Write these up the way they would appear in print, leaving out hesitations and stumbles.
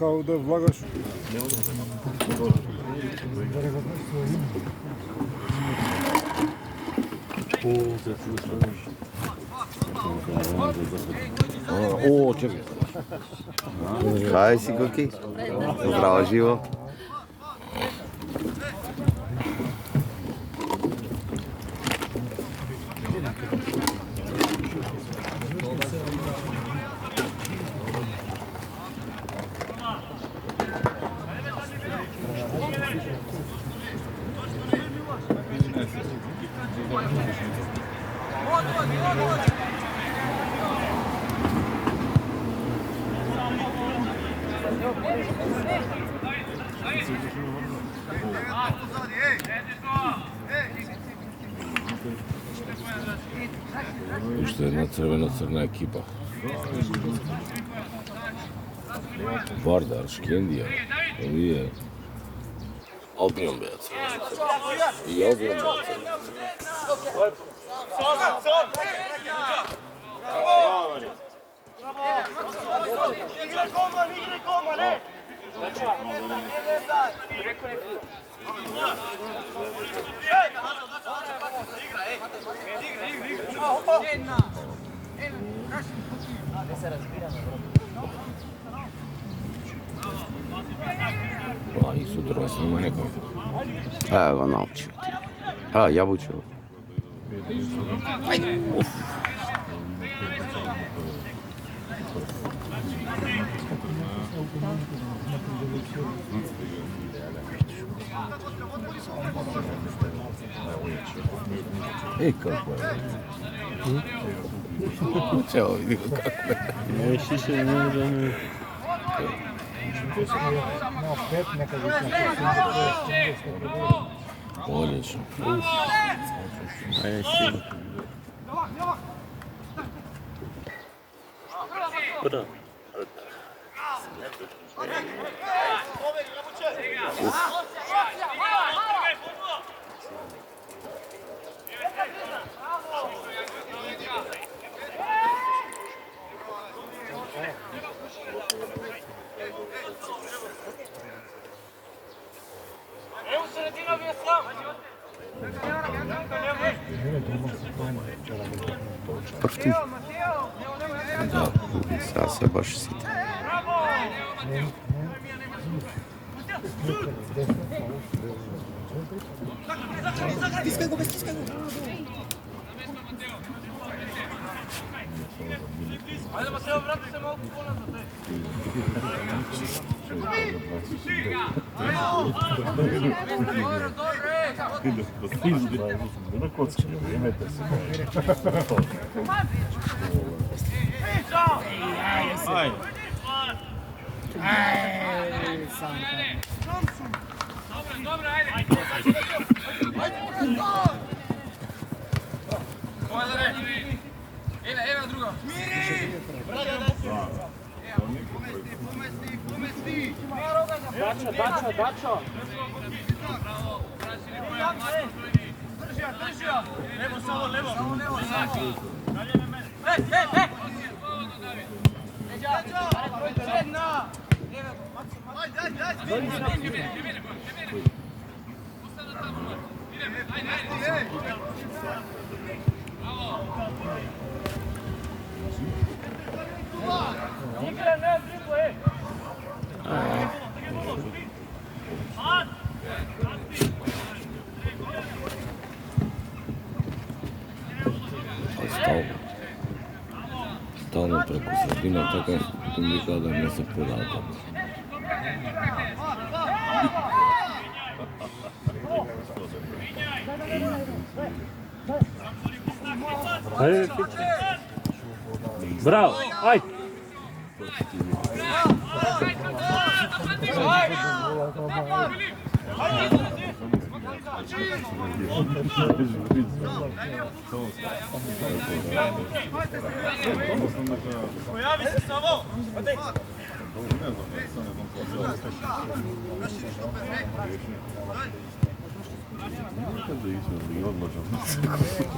као да влагаш. О, чекай. Кај си, Коки? Здраво, живо. Уште една црвено-црна екипа. Вардар, Шкендија, овие Албион беа црвено-црна. И Албион беа црвено-црна. А, и сутра снима некој. Ево, научи. А, јабучево. Еј, како е? Чао, види го како е. Не, шише, не може да Одлично. Ајде, си. Браво. Прти. Да. Сега се баш сите. Ajde, Mateo, vrati se malo ponazad. Na kocki, imajte se. Ajde. Dobro, ajde. Ena druga. Miri! Pomesti! Dačo! Bravo! Držija! Levo, samo levo! Dalje na mene! Jedna! Ajde! Ostane tamo! Ajde! Николя не дрибла, е! Стално преку средина, така им вика да не се подаат. Ајде, пиче. Браво, ајде. Појави се само!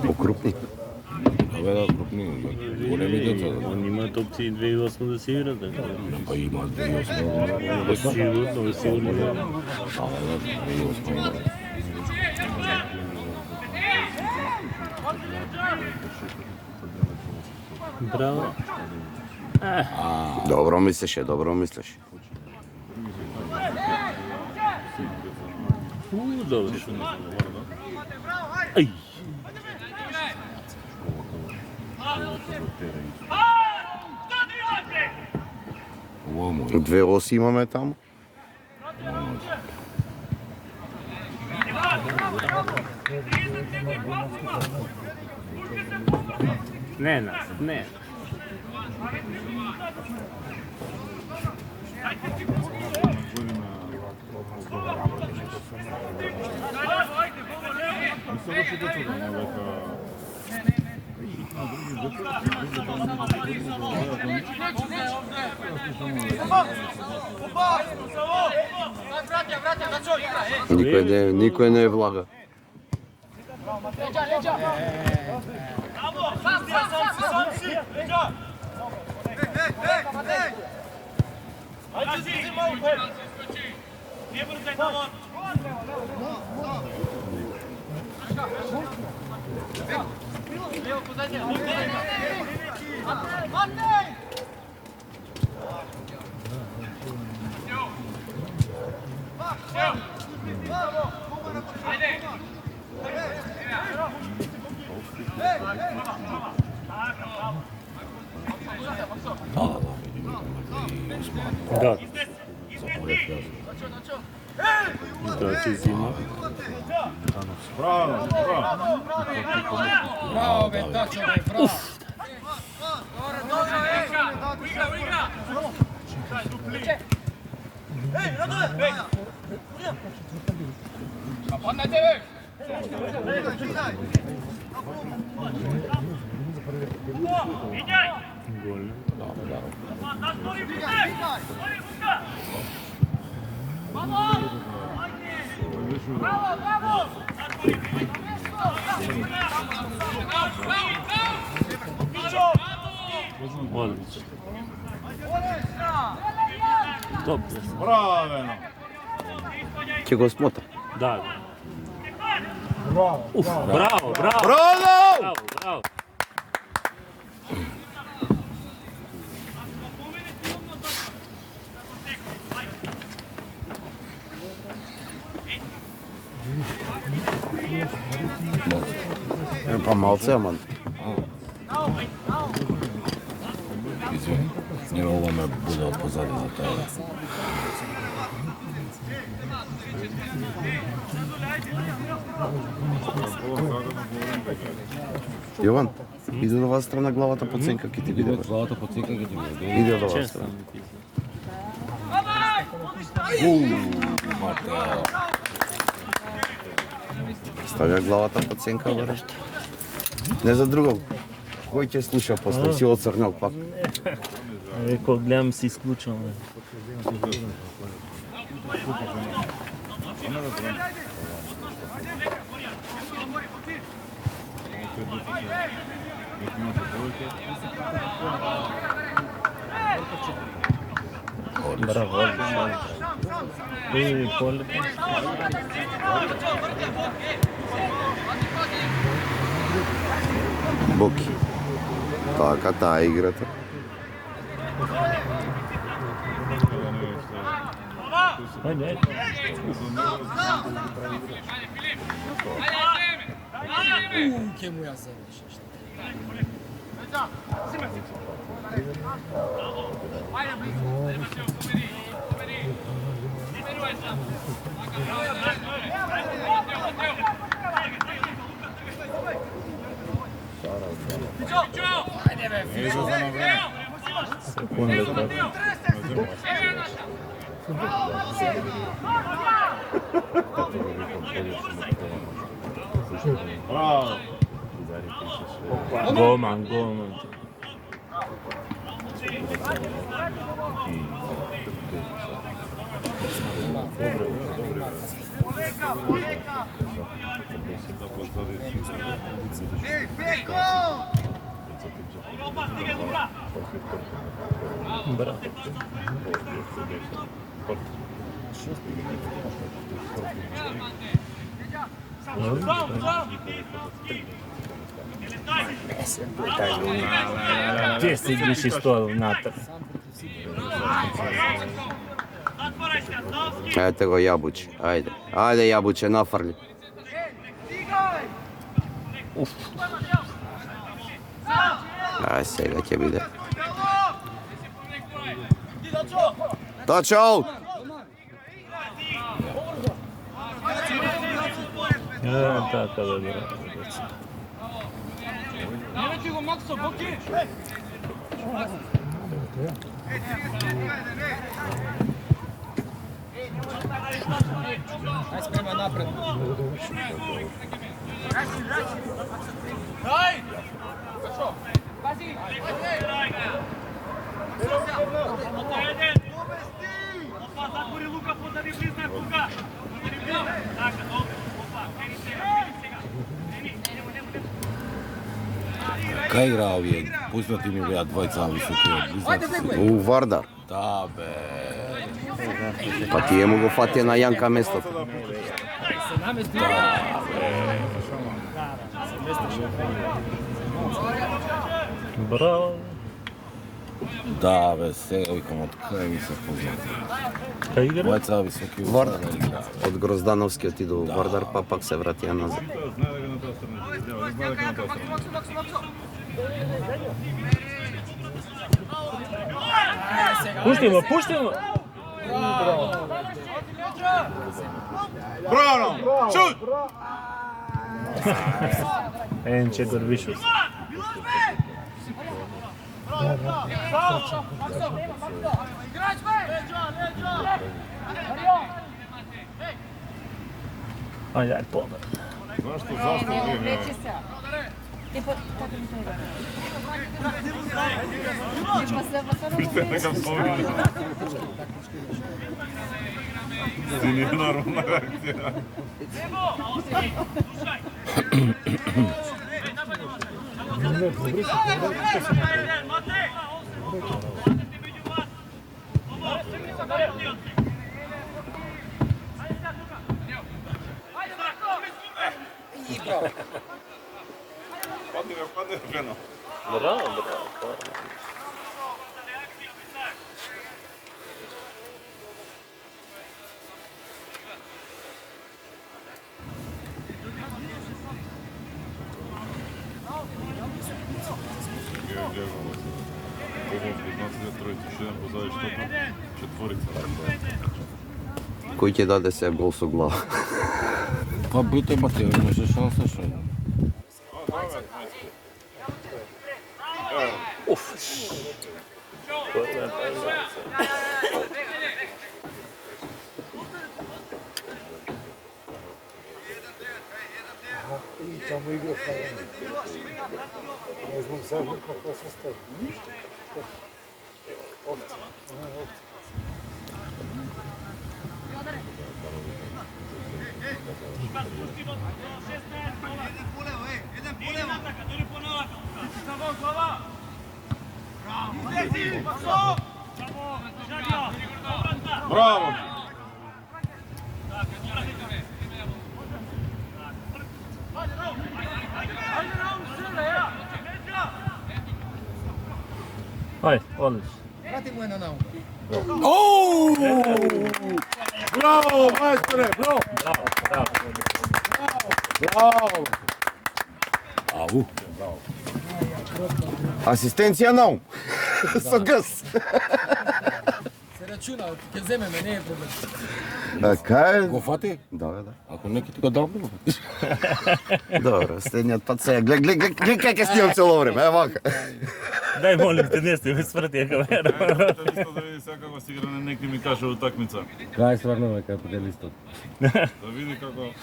Окрупни. доведат крупни, големи деца. Они имаат опции 2008 да се играт, така. Па имаат 2008. Сигурно, сигурно. Да, 2008 имаат. Браво. Добро мислеше, добро мислеше. Добре. Ај. Ова мој. Две оси имаме таму. Не, не. Никој не е влага. Да. Да, ти зима. Браво, браво. Браво, бе, точно, бе, браво. Одлично. Добре. Браво, Ќе го смота. Да. Браво, браво. Браво! Браво, браво. Па малце, аман. Извини. Не ова ме буде позади за тоа. Јован, иди од оваа страна главата под сенка ќе ти биде. Иде главата под сека ќе ти биде. Иди од оваа Честно страна. ми ти. Матео. Ставија главата под сенка, баре. Не за друго. Кој ќе слуша после си оцрнал пак? Реко, гледам се исклучам. Браво, одлично. Поле. Боки. Така, таа е играта. Ајде. Ке му ја завршиш. Браво. Голман. Браво. Gdje si ideš iz to natrag? Ете го Јабуче, ајде. Ајде Јабуче, нафрли. Ај сега ќе биде. Touch out! Така да браво. Nemojte go, Makso, boki! Aj sprema napred. Daj! Pazi! Opa, zatvori Luka, pozadi bliznaj Luka! Така, добре, опа, крени сега, Кај игра овие пуснати ми беа двојца високи близнаци? У Вардар. Да бе. Па тие му го фатија на Јанка местото. Браво. Да бе, сега викам од кај ми се познати. Кај игра? Двојца високи у Вардар. Вардар игра. Од Гроздановски отиду у Вардар, па пак се вратија назад. Пушти го, пушти го! Браво! Шут! Енче Горбишус. Ајде, ајде, побед. Не, врече се. Типа, како ми се игра? Типа се Nije normalna reakcija. Padne ga ženo. Браво, браво. Кој ќе даде се гол со глава? Па бите бате, имаше шанса што. Bravo! Ајде, одлично. Vrati mu jedno na um. Браво, мајсторе, браво! Браво, браво. Браво! Ау, Асистенција на ум. Со гъс. Se računa, ќе земеме, не е проблем. Кај? го фати? Да, бе, да. Ако неки ти го дам, го фатиш. Добро, следниот пат сега. Глед кај ќе снимам цело време, е вака. Дај, молим те, не сте, сврти ја камера. Isto da vidi сега како се игра на некој ми каже утакмица. Кај сврнуваме кај поделистот? Да види како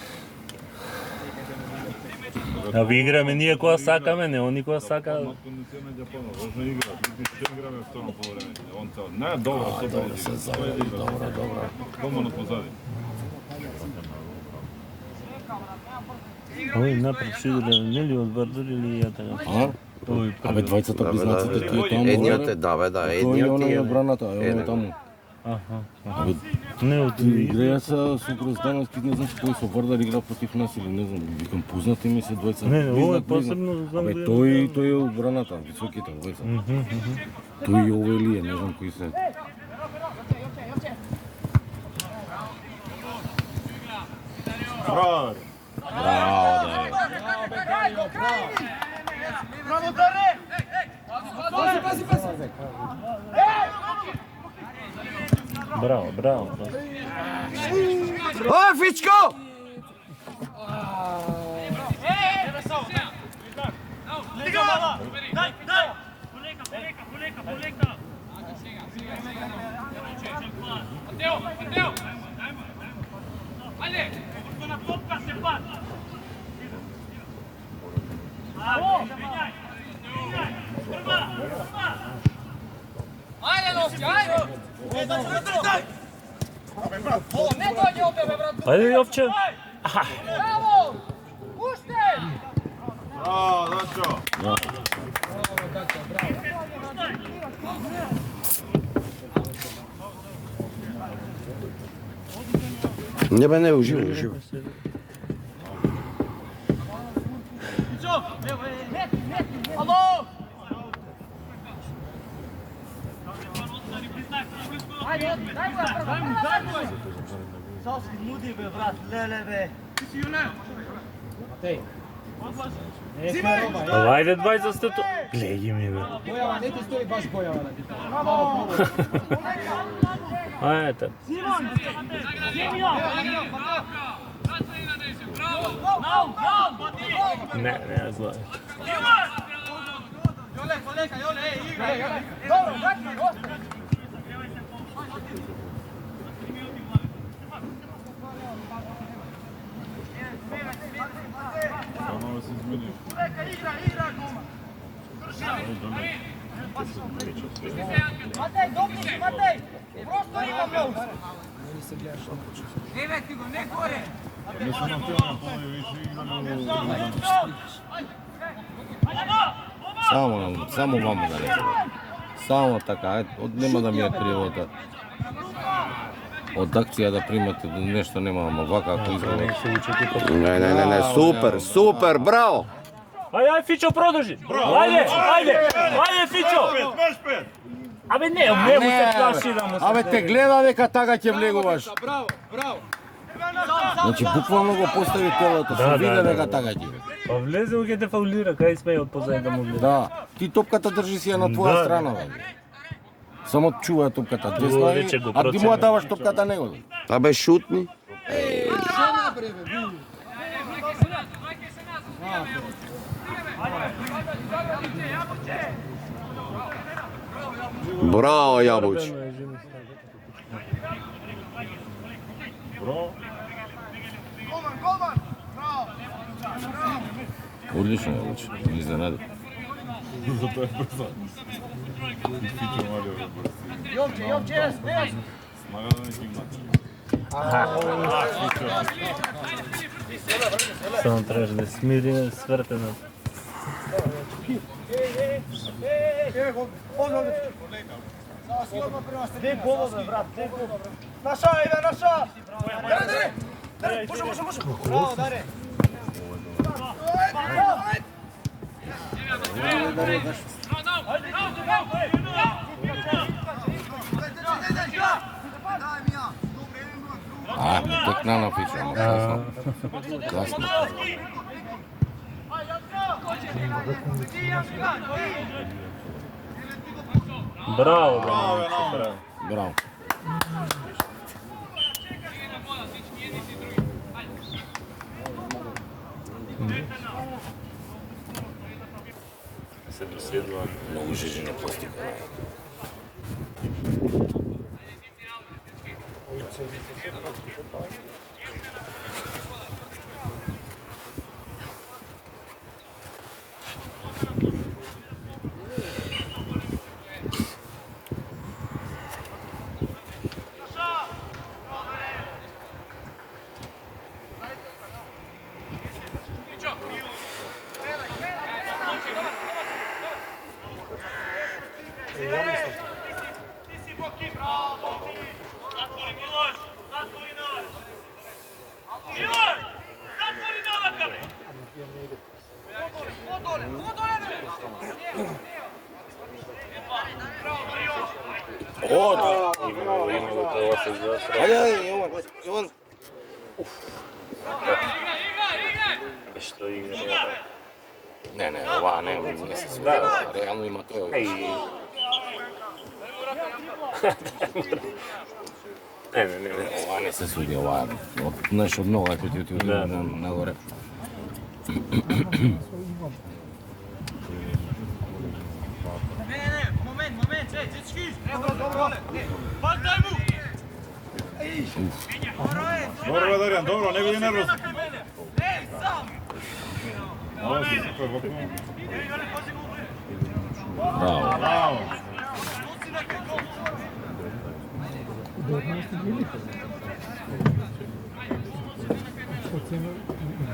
А ви играме ние која сакаме, не они која сака. кондиционер Јапона, важна игра. Ми ще играме второ полувреме. Он цел. Не, добро, супер. Се заведе, добро. Помно позади. Овој напред сигурно нели од Вардар или ја така? А? Овој Абе, двајцата близнаците тие таму. Едниот е, да, Тој е едниот оној е. одбраната, оној таму. Абе, Не од игреја са со Гроздански, не знам кој со Вардар игра против нас или не знам, викам познати ми се двајца. Не, овој Близнак, посебно знам. Абе, тој е одбраната, високите двајца. Тој и овој Илија, не знам кои се. Браво! Браво, Даре. Браво, Даре! Пази! Браво, браво. О, Фичко! Стига, мала! Дай! Полека! Матео! Ajde! Na topka se pad! Ajde, Lovci, ajde! O, ne dođe od tebe, brat! Ајде Јовче. Bravo! Pušte! Bravo, Dačo! Не бе, не, уживо. Ало! Ajde, daj mu! Sao si ludi be, brat, lele be. Ајде 20 стето. Гледај ми бе. Bojava, ne ti stoji baš bojava da ti to. Ајде. Simon! Не знам. Dobro, vrati, ostani! Samo se izmeniš. Matej, dobri, Matej! Prostor ima mnogo! Ne veti go, ne gore! Ne sam nam htjela na tome više igrali Само ваму да не. Само така, нема да ми е кривота. Од акција да примате нешто нема, ама вака ако изгледа. Не, супер, браво! Ајде Фичо продолжи. Ајде Фичо. Маш пет! Абе не му се плаши да му се. Абе те гледа дека така ќе влегуваш. Bravo, bravo! Значи буквално го постави телото, се види дека така ќе. Па влезе ќе те фаулира, кај сме од позади да му гледа. Да, ти топката држи си ја на твоја страна, бе. Само чува топката десна, Рече го а ти му ја даваш топката него. Абе, шутни. Šta naprave, vidi? Браво, Јабуч. Одлично, Јабуч, не изненади. Zato je brzo. Fićo Mario je brzo. Jovče, Snaga da neki mač. Само требаш да смири свртено. Dve golove, brat, dve golove. Naša, Ive, naša! Dare! Može! Bravo, Dare! А, текна на Фичо, ама касно. Касно. Браво, Браво. се доседува. Многу жежи не постига. Ова се за Ајде, Јован. што игра. Не, ова не се смеја. Реално има тој. Не. Ова не се суди, ова нешто од нога кој ти отиде нагоре. Момент, дечки. Добро. Патай му. Добро, Дарјан, добро, не биди нервозен. Сам. Ова се супер, вако. Браво. Браво.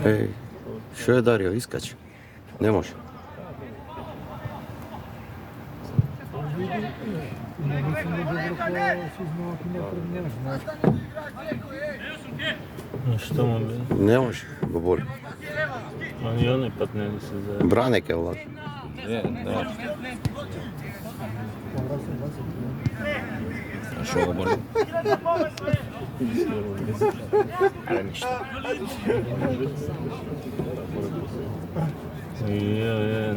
Еј, што е Дарио, искачи? Не може. Што му бе? Не може, го боли. Он и оној пат не се за... Бранек е влад. Да. А што го боли? Але ништо.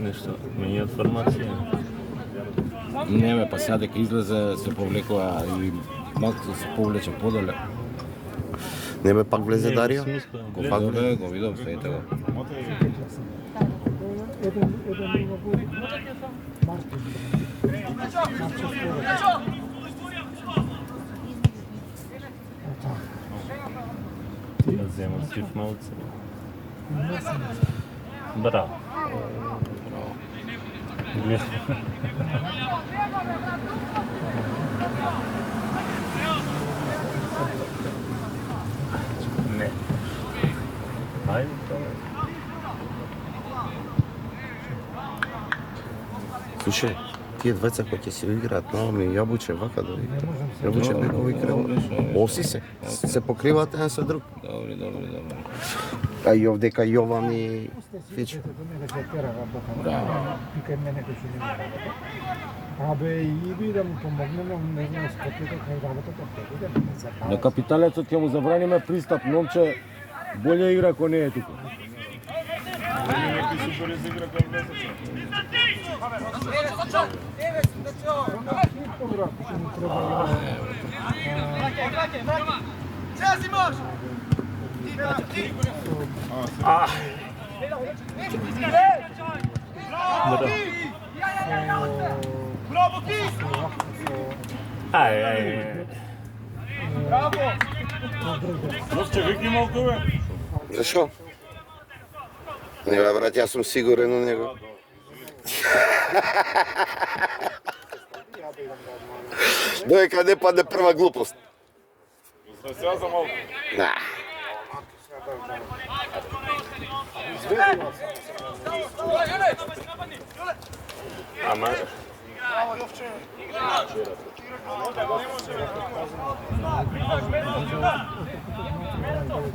Нешто, менјаат формација. Не, па сега дека излезе се повлекува и малку се повлече подоле. Не бе пак влезе Дарио? Го видов, го видов, следите го. Да зема свив малце. Браво. Не. Ајде тоа. Слушај, тие двајца кои ќе си играат на ами јабуче вака да играат. Јабуче негови крила. Оси се покриваат еден со друг. Добри. А и овдека Јован и Фич. Абе, и би да му помогнеме, не знам скопите кај работата теби. На капиталецот ќе му забраниме пристап, момче, боле игра ако не е тука. Некој супер изигра кај влезача. Сега си можеш. Браво ти! Ај. Браво! Јосче, викни малку, бе. Зашо? Не бе, брат, јас сум сигурен у него. Доека не падне прва глупост. Сега за малку. Да. Ама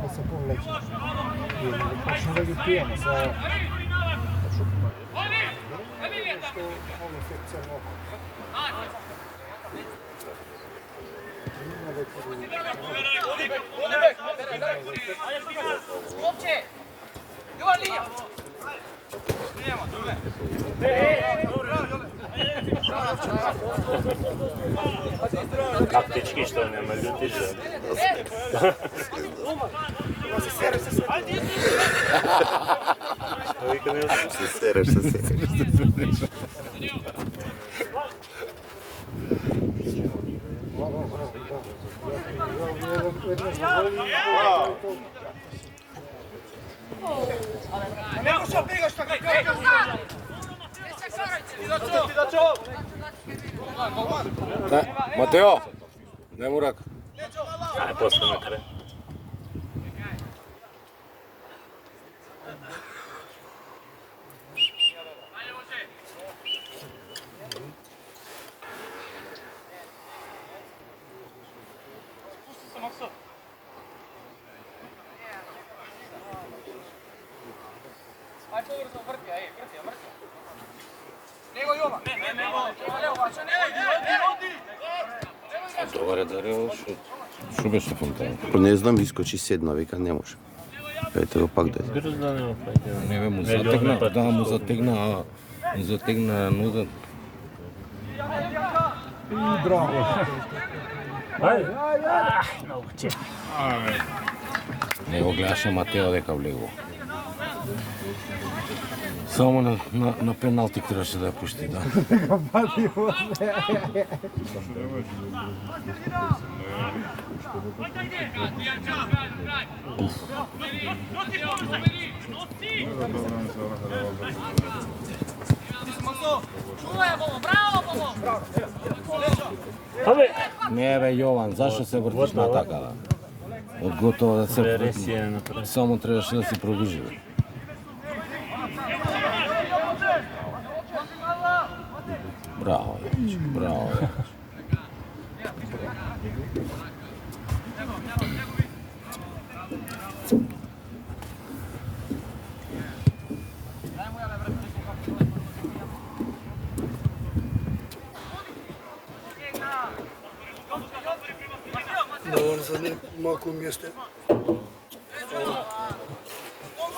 Да се повлече. И почне да ги пиеме за... Момче! Јован линија! тактички што нема љути што. Што вика не Се сереш, се сереш. Не можеш да бегаш така како. Матео, не му рака. Ај, после на крај. Добре, Дарио, шут. Што беше фонтана? Не знам, искочи седна, вика не може. Ете го пак дојде. Бирус да не опаѓа. Не бе, му затегна ноза. Драго. Ајде. Многу че. Не го гледаше Матео дека влегува. Само на пеналти требаше да ја пушти, да. Абе, Не бе, Јован, зашо се вртиш на така, да? Од готово да се... ресија направи. Само требаше да се продужи, бе. Браво, Јович, браво, Јович. Доволно за малку место.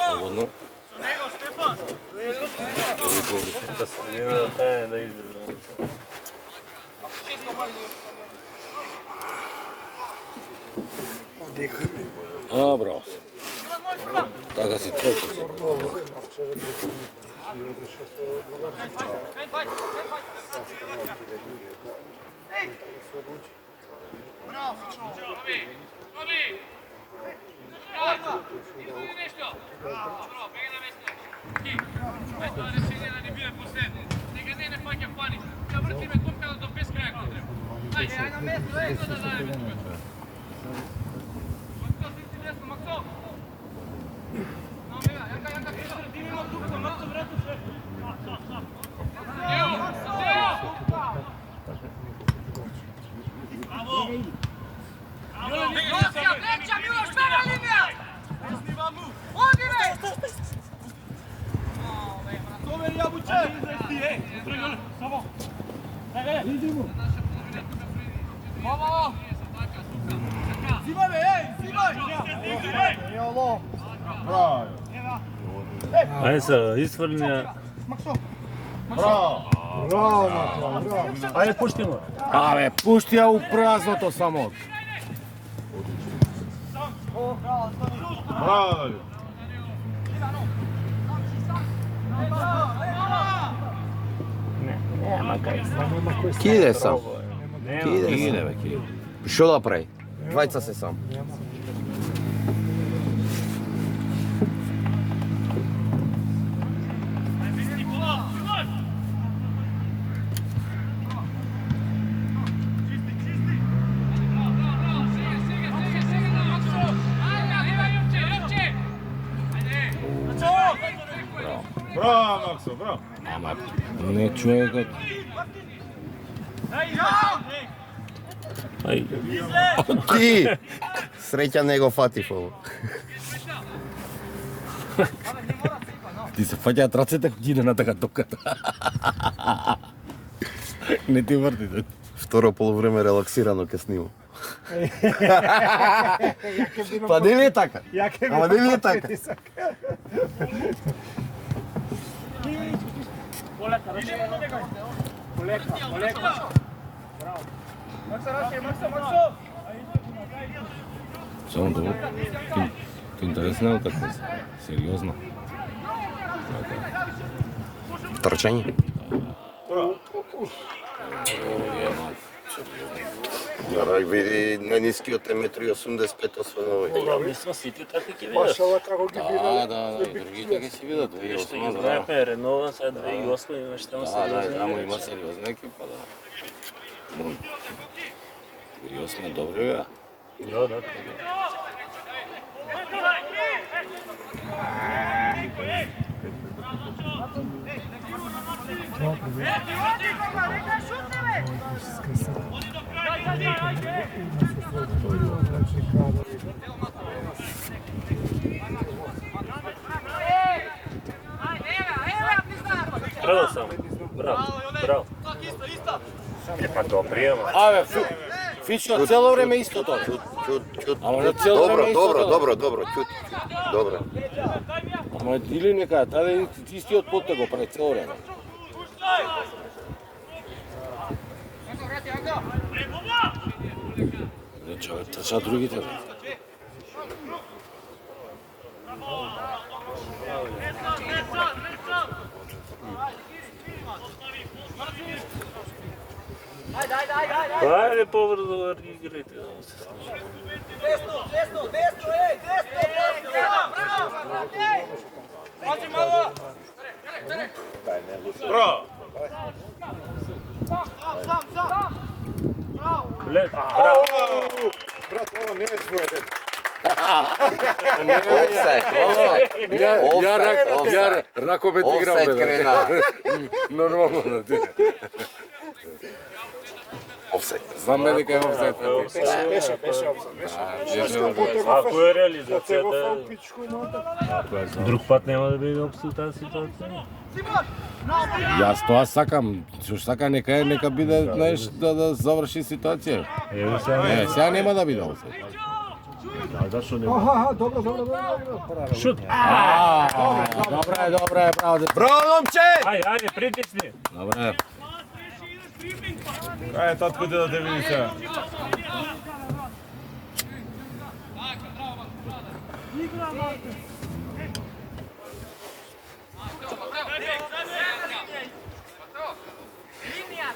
Слободно. Да издржам. Браво. Така си толку. Ајде се, изфрлија. Браво! Ајде пушти му. Абе, пушти ја у празното само. Браво! Нема кај. Киде сам. Иде, бе, киде. Што да прави? Двајца се сам. Браво, Максо, браво! Ама, не човекот. Ајде. Ти! Среќа не го фатив ово. Ти се фаќаат рацете кога иде на така топката. Не ти врти. Второ полувреме релаксирано ке снимам. Па не е така. Ама не е така. Само добро. Интересна утакмица. Сериозно. Трчање. Јарај види најнискиот е 1,85 освен овој. Мислам сите така ќе Пашала видат. како ги бира. Да, и другите ќе си видат. Што ги знаеме, Ренован, сега 2008 имаш таму Да, сериозни има играчи. сериозна екипа, да. Сериозно добри, бе. Да, да. Браво само. Браво. Браво. Е па добри, ама. Абе, Фичо цело време исто тоа. Чут. Ама не цело Добро, време исто тоа. добро, чут. Добро. Ама или нека, таде истиот потте го прави цело време. Трча другите. Ајде побрзо играйте. Десно, ей, десно, Пази мало! Браво! Сам! Лет, браво. Брат, ова не е твоје. Ја раковете играм. Офсайд крена. Нормално. Офсайд. Знам дека е офсайд. Беше обзор. Ако е реализацијата, Пичку и нота. друг пат нема да биде опсто таа ситуација. Јас тоа сакам, што сака нека биде, знаеш, да заврши ситуација. Еве сега. Сега нема да биде офсайд. Аха, добро. Шут. Добре, браво. Браво, момче! Ајде, притисни. Добре. Ајде, татко, да те види сега.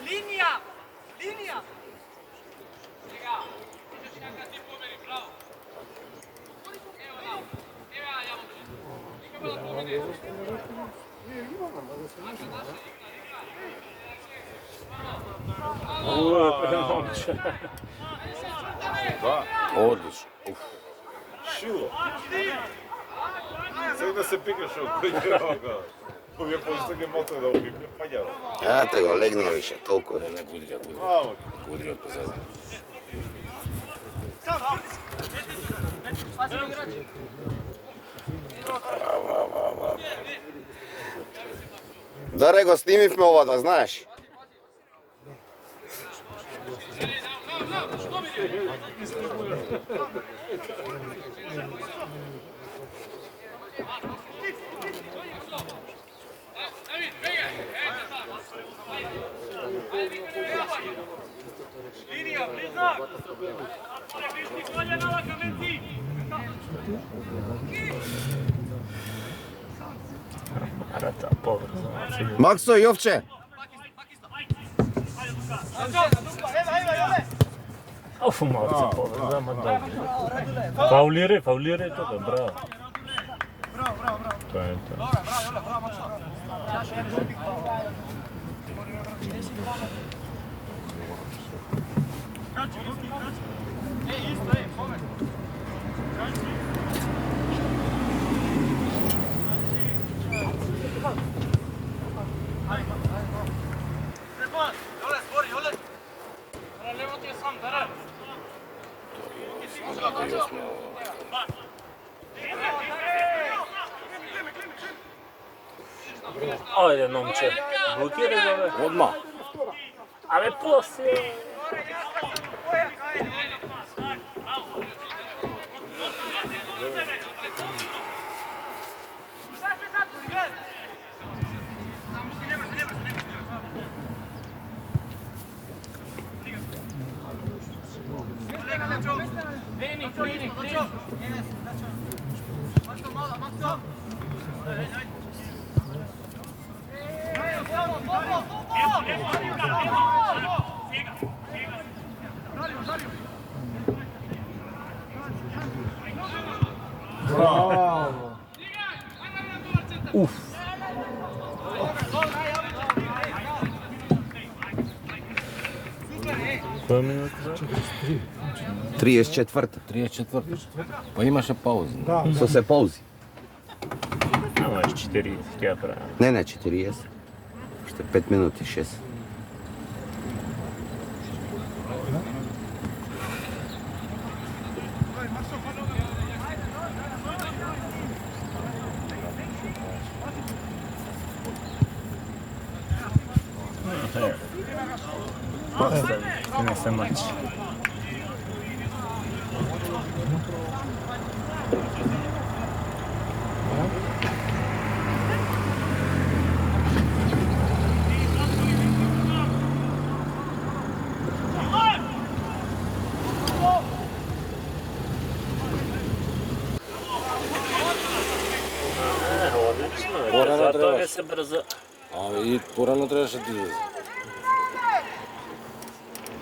Линија! Одлично. Шило. Сега да се пикаш од кој рога. Овие постаги мота да обипне паѓаро. Ете го, легна више, толку. Не гудри. Браво. Гудри од позади. Даре го снимивме ова, да знаеш. Линија, близнак! Вишни кољена лака менти! Рата, побрзо. Максо, Јовче! Оф, малце побрзо, ама добро. Фаулирај тоа, браво. Тоа е тоа. Ајде, момче, блокирај го, бе. Одма. Абе, после. Браво. Која минута? 34-та. 34. Па имаше пауза. Да, Со се паузи. Ама 4 ќе прави. Не, 40. Уште 5 минути, 6. Не се мач. Затоа не се брза. И порано требаше да излезе.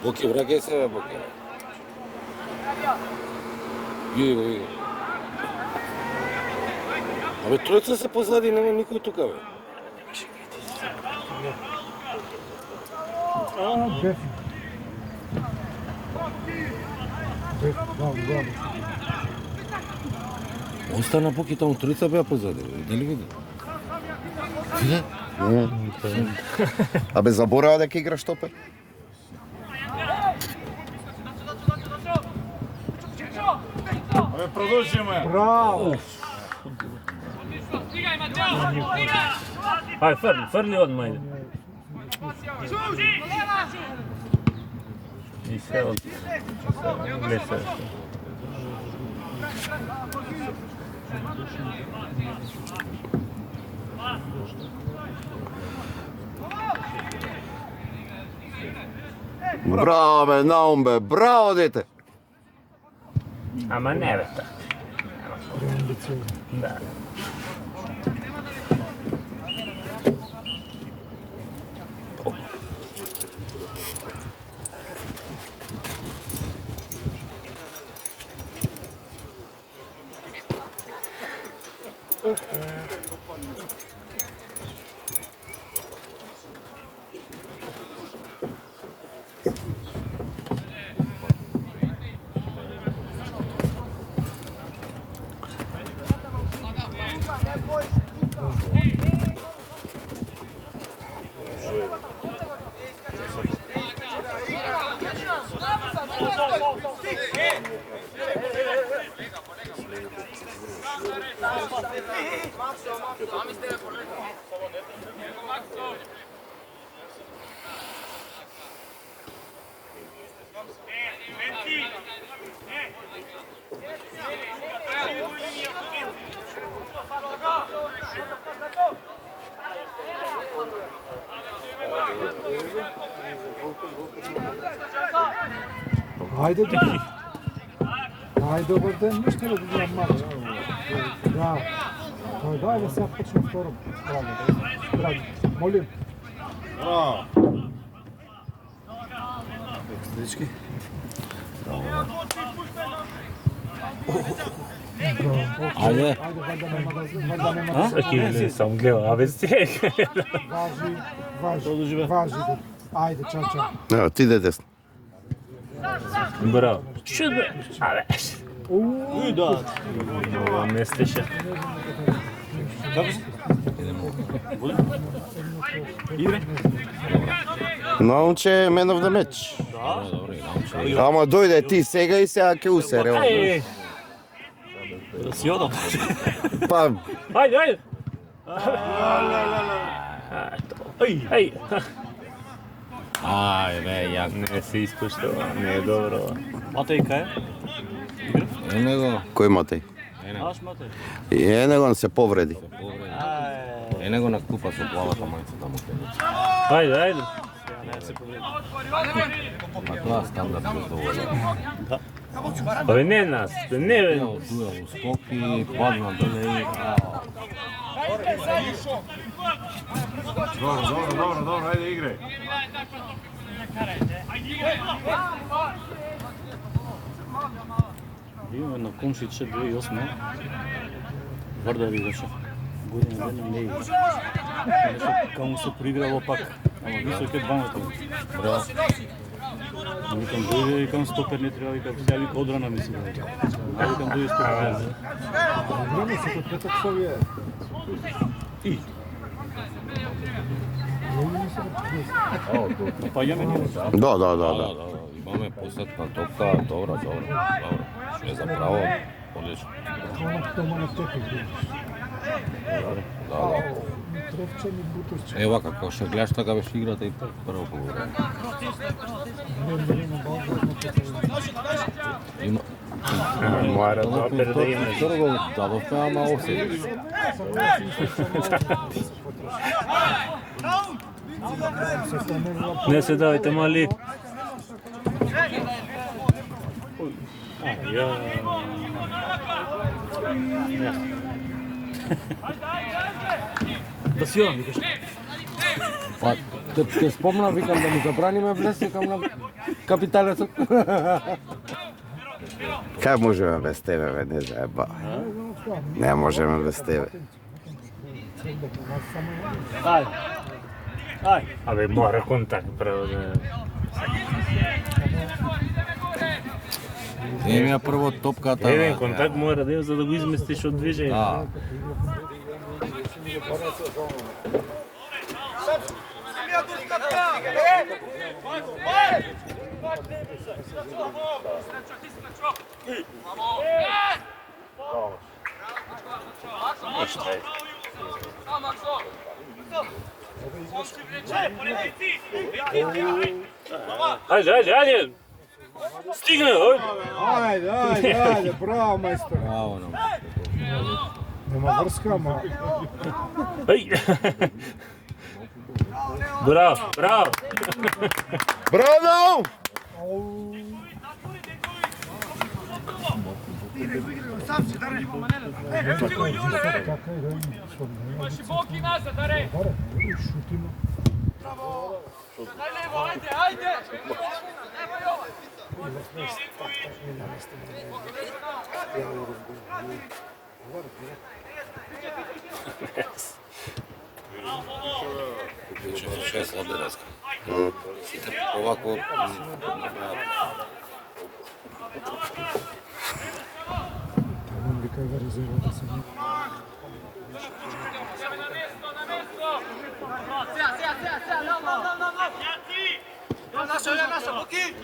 Боки, враќај се, бе, Боки. Види го, види. Абе, тројца се позади, нема никој тука, бе. Беф. Беф, да. Остана Боки таму, тројца беа позади, бе. Дали види? Види? Абе, заборава дека играш топе? Абе, продолжиме. Браво! Ај, фрли одма иде. И се од... Глеса. Браво, бе, Наум, бе, браво, дете! Ама не бе така. Да. Ajde, добар ден, ништо да гледам мач. Да. Тој дај да сега почне второ. Драги, молим. Дечки. Ајде. Вајда нема да... Не сам гледал, абе стек. Важи. Ајде, чао. Не, ти иде десно. Браво. Чуд бе. Абе. Уј, да. Много не стеше. Наумче е man of the match. Ама дојде ти сега и сега ќе усере. Ај, Си одам. Па, ајде. Ај. Ај, бе, јак. Не се испуштава, не е добро. Матеј кај? Ене го, кој Матеј? Аш Матеј. Ене го се повреди. ене го на купа со плавата мајца таму кај. Ајде. Не се повреди. На тоа стандард дозволува. Абе не нас, не бе. Туја у скок и падна доле и... Добро, ајде играј. Имаме на Комшиче 2008. Вардари беше. Година дена не игра. Беше каму се проиграло пак. Ама висок е 2 метри. Браво. Викам дојде и викам стопер не треба, викам сега вика одрана ми си го вика. Ајде викам дојде стопер. Време се кod petak Sovije. Па ја мене. Да. Да, имаме посетна топка, добра. Ше за право, одлично. Тома на тепи гледаш. Да. Тревчани, Бутовчани. Ева како што гледаш така беше играта и прво полувреме. Време, балда, Има Мора добре да имаш. Второ дадовме, ама офсайд. Не се давайте, мали. Да си јавам, викаш. Па, те спомна, викам да му забраниме влез, викам на капиталецот. Кај можеме без тебе, бе, не заеба. Не можеме без тебе. Ајде. Ајде. Абе, мора контакт, право да... Емија прво топката. Еден контакт мора да има за да го изместиш од движење. Да. Ајде! Стигне, Ајде, браво, мајстор. Браво нам. Нема врска, ама... Ај! Браво! Браво! Ще е слабо днеска. Сите овако Таман вика да резервата се не. Наша, Буки!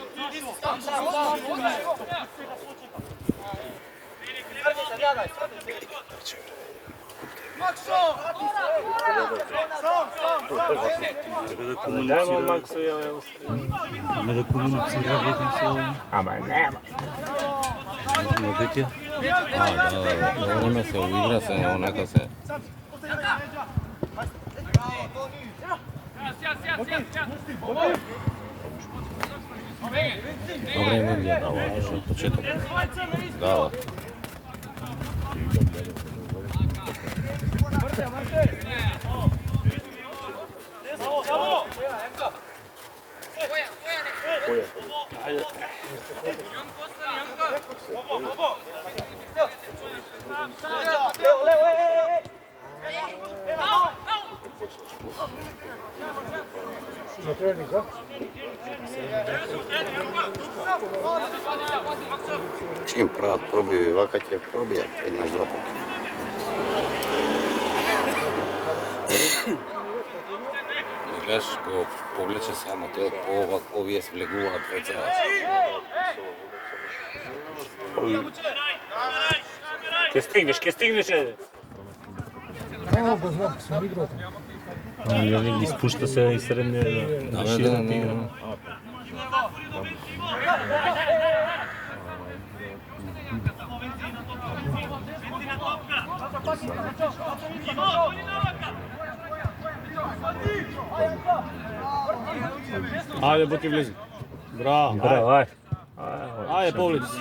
Нема Максо, Не да комуницира, викам се. Ама нема. На Бетја. да, време се уигра се, онака се. Добре име ги е дало, од почеток. Да. Čim pravат probiju, ovaka će probijat jedna zlopak. Гледаш, го повлече само, тој овие сплегуваат пред себе. Ке стигнеш. Ало го знам, сум играл там. Ги спушта се и средне да шират игра. Ајде, Буки, влези. Браво. Браво, Ајде, повлечи се.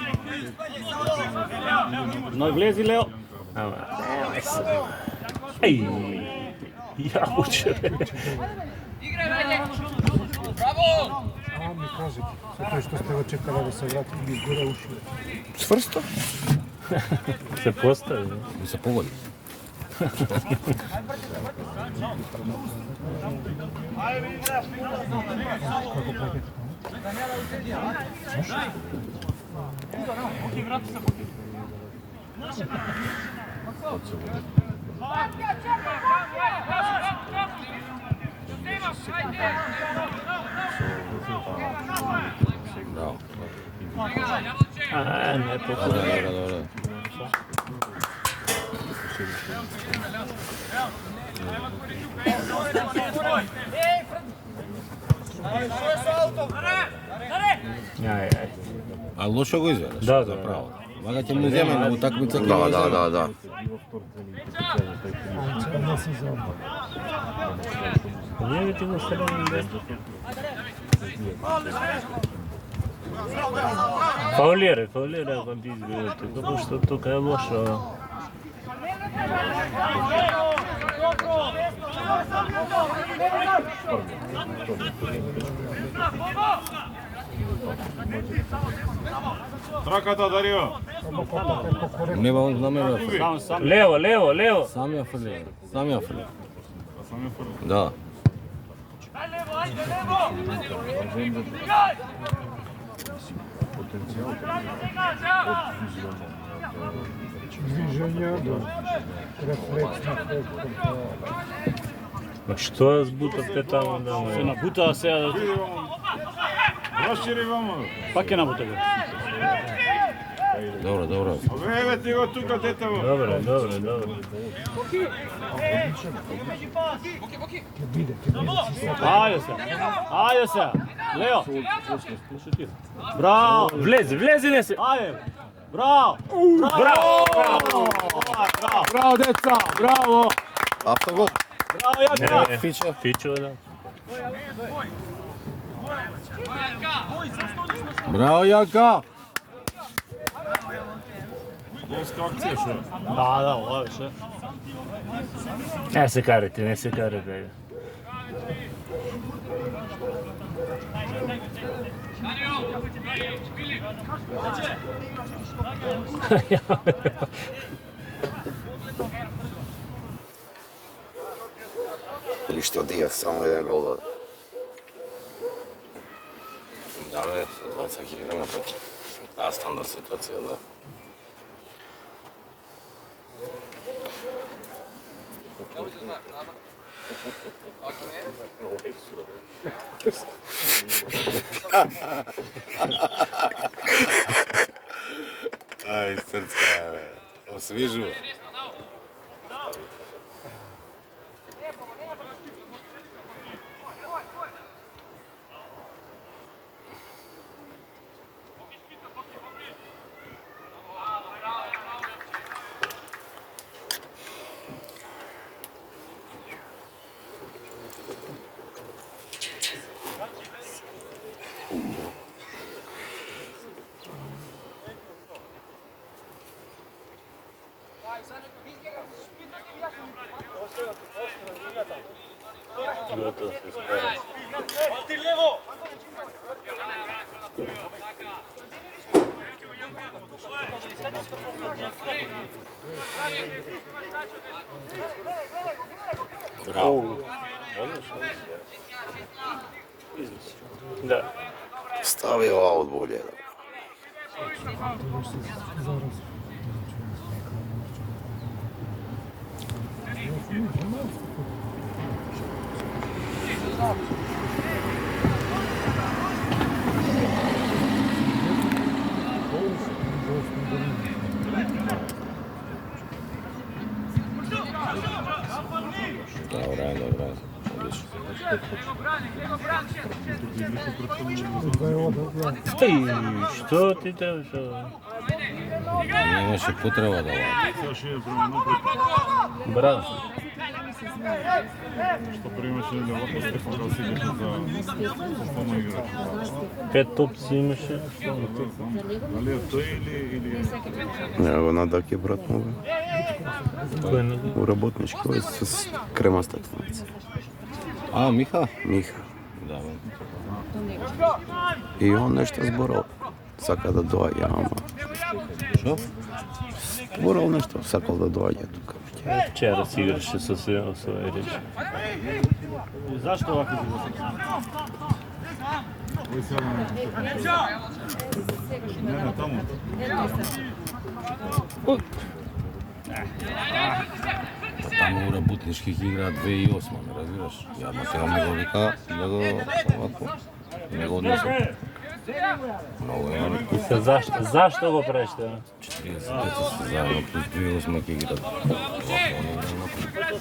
Но влези, Лео. Еј, јабуче. А, ми кажете, со тој што сте го чекали да се врати, ми горе уши. Čvrsto? Се постави. Ми се погоди. Браво. Не Добре, добре. А лошо го изведеш, Да, заправо. Вака ќе му земе на утакмица ќе Да, го да, земе. да, да. Не си за Ние ти го ставаме да. Фаулирај кога ти изгледате, zato што тука е лошо. Траката, Дарио! Нема он знаме бе. Лево. Сам ја фрли. Сам ја фрли. Сам е фрли. Да. движення, рефлекс на контрол. Ма што ја збутавте таму да Се ме? набута сега, Види вамо. Расшири вамо. пак е набута го. Добро, добро. Еве ти го тука детево. Добре. Ке биде си сакал. Ајде се. Лео. Браво. Влези не се. Ајде. Браво. Браво, деца, браво! Автогол. Браво, Јака. Фичо, да. Браво, Јака! Голска акција, шо? Да, ова беше. Не се карате. Ништо Дијас, само еден гол даде. Да, бе, 20.000 на пак. Да, стандард ситуација, да. Ај, срцка, бе. Освижува. Браво. Да. Стави аут болje. Добре, одлично. Што ти требаше? Немаше потреба да вади. Сега ще е према напред. Браво. Што примаше да вака Стефан да си беше за основна играч. 5 топци имаше. Дали е тој или... Него надаки брат му бе. Кој не? У работнички, овој с кремастата мајца. А, Миха? Миха. Да, бе. И он нешто зборал. Сака да доаѓа, ама. Шо? Зборал нешто, сакал да доаѓа тука. Вчера си играше со своје речи. Зашто овака си го Ој сега не таму. Таму у работнички ќе играат 2008, не разбираш? Ја сега ми го вика да го овако. Не го однесам. Много е. Се зашто го преште? 40 деца се заедно, плюс 2008 ќе играат. Овако, не играат.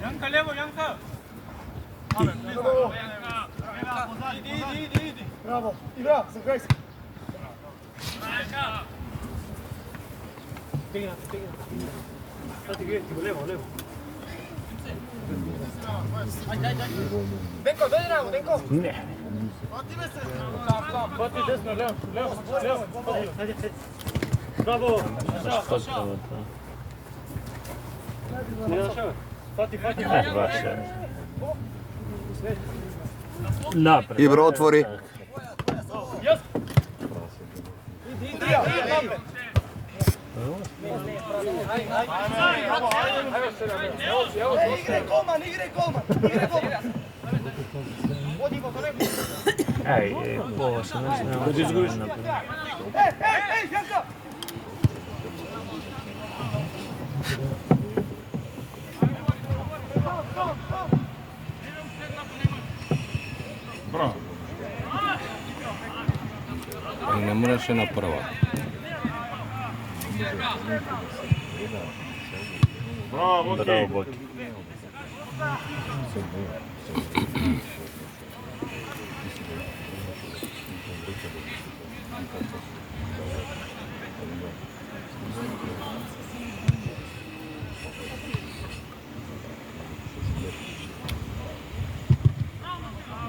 Јанка лево, Јанка! Браво, игра, заграй се. Тегнате. Лево. Денко, дојди на него, Денко. Не. Фати десно, лево. Браво. Фати. Напред. Ибра отвори. Играј голман. Оди го до него. Ова се не знам. Да изгубиш. Ей, Јанка. Браво. Не мораше на прва. Браво, окей. Боки.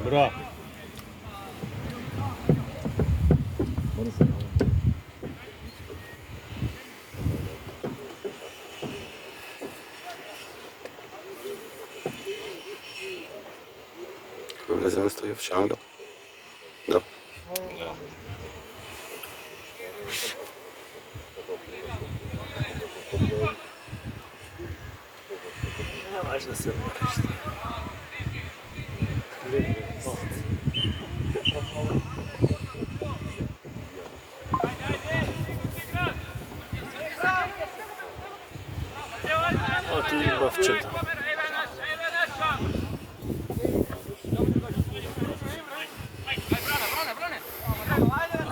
Браво. Влеземе стои в Шангел. Да. Нямаш да се бориш. Оти бавчета.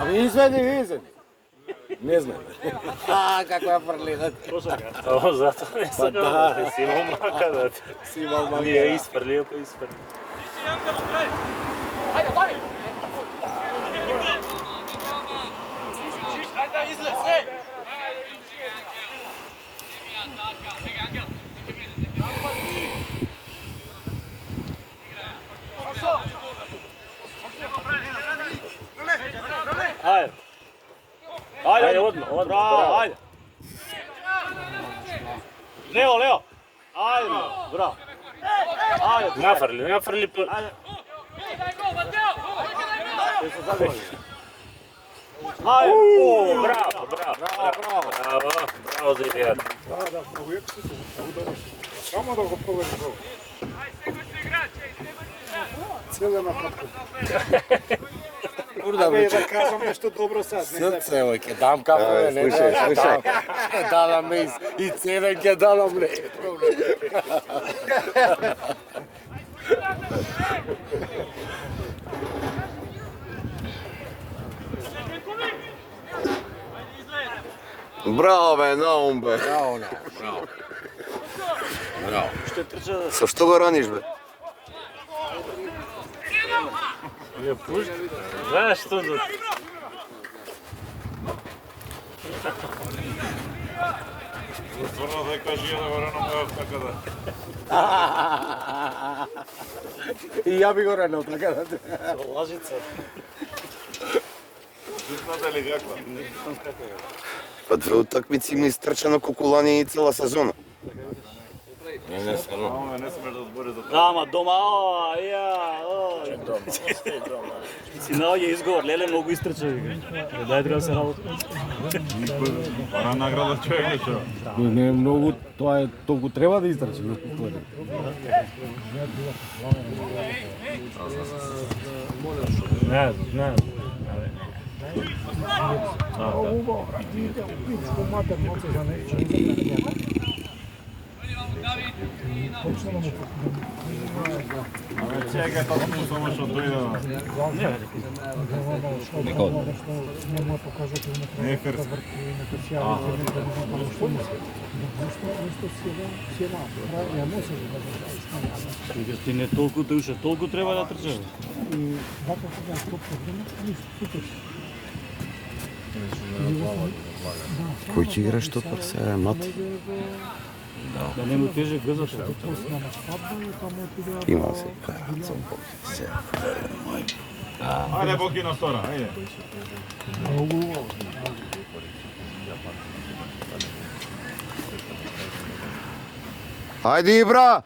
Ами изведи. Не знам. Каква фрлина. Само зато не се да си имал мака да ти. Си имал мака. Ние изфрлio па изфрли. Ајде, бари. Ајде, излез, ей. Ajde, odmah. Bravo, ajde. Leo. Ajde, bravo. Ajde, nafrli pa. Ajde. Ajde, bravo za idiot. Само да го провери гол. Целе на капку. Абе, да кажам нешто добро сад. Срце, ќе дам кафе, не Слушај. дадам и цена ќе дадам, не. Браво бе, Наум бе. Браво. Ще трча да Со што го раниш бе? ја пушти. Знаеш што за... Стварно да кажи ја да го рано мојот така да. И ја би го ранал, така да. Лажица. Знаете ли каква? Па две утакмици има истрчано кукулање и цела сезона. Не, стварно. Ама не смеш да збори за тоа. Ама дома, си наоѓа изговор, леле многу истрча. Дај треба да се работи. Пара награда човек што. Не е многу, тоа е толку треба да изтрчи. Не. Убаво, видите, пичко матер моце за нече. почнемо му Чекај, толку само што дојде. што не му покажете не треба да врти нека си јави да видам што му се. Нешто си ја носи да Ти не толку душа, толку треба да трчаш. и вака кога топко време, ништо супер. Кој ќе игра штопар сега, Мати? Да не му теже газата. Има се карат со Бог. Се. Ајде, Боки на втора, ајде. Ајде, Ибра!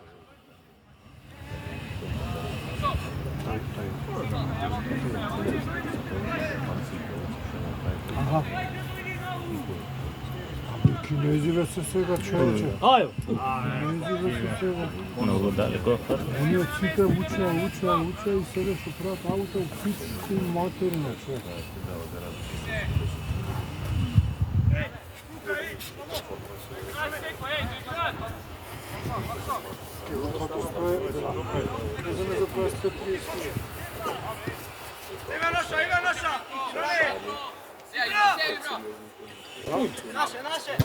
Кинезиве се сега човече. Ајо. Кинезиве се сега. Многу далеко. Они од сите учеа и сега што прават ауто, пички матерно човече. Naše!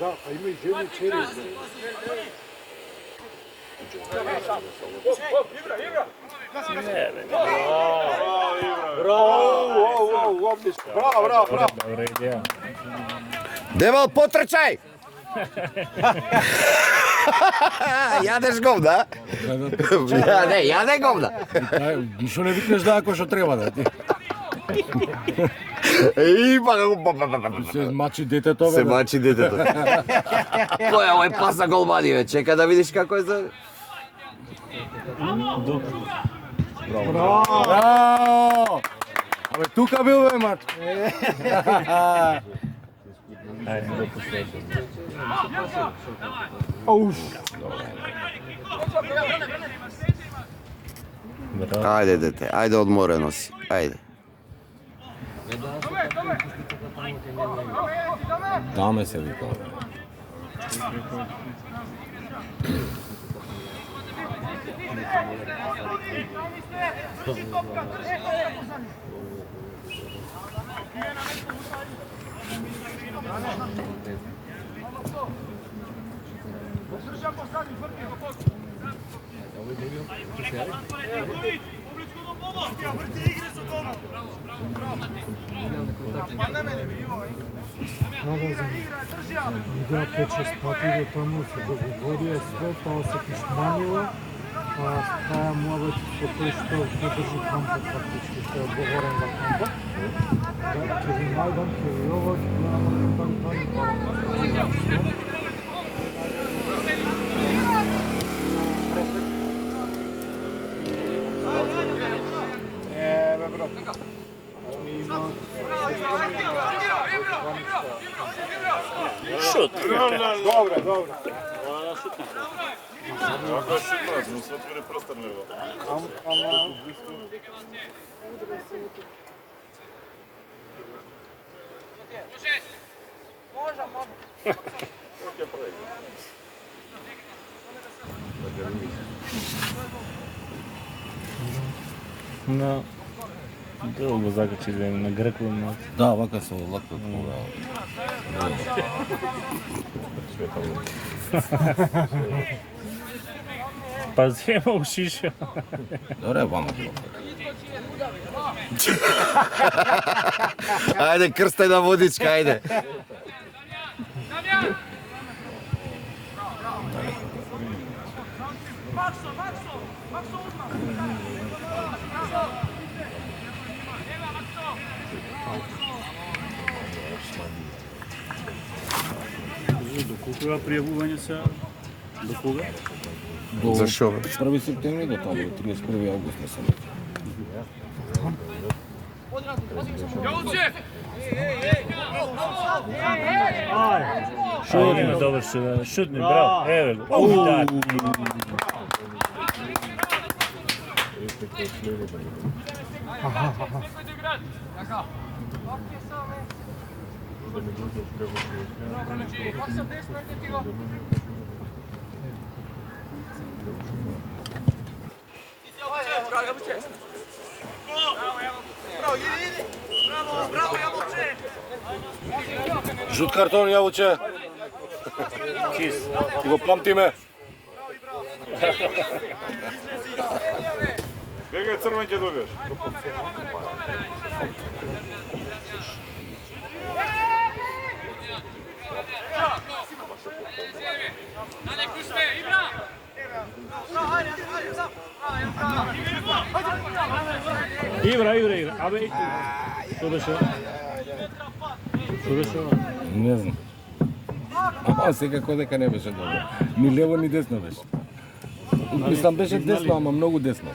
Да, а има и жени чери. Браво. Добра идеја. Девал, потрчај! Јадеш говна? Не, јаде говна. Ништо не викнеш да ако што треба да ти. Се мачи детето, Се мачи детето. Кој е овој пас на голмани, бе? Чека да видиш како е за... Браво! Абе тука бил бе мач. Ајде, да последно. Ајде, дете, ајде одморено си, ајде. Даме се вика. Видеа 5-6 пати до таму се договорија све, таа се кишманила, а таа муавет со тој што не држи кампот фактички, што е одговорен на кампот. Да, ќе ви најдам, ќе ви ова, ќе ви намалим там. Шут. Добре. Ако е шутнат, но се отвори простор лево. На долго закачи на греку на. Да, вака се лако кога. Па зема ушишо. Добре, вама било. Ајде, крстај на водичка, ајде. До кога пријавување се? До кога? До Зашо? 1 септември до таму, 31 август не сам. Шутни, добро шутни, браво. Еве го. Да. Жут картон, Јавуче. Чиз. Ти го памтиме. Бега црвен ќе добиеш. Игра. Абе, што беше? Што беше? Не знам. Ама секако дека не беше добро. Ни лево, ни десно беше. Мислам беше десно, ама многу десно.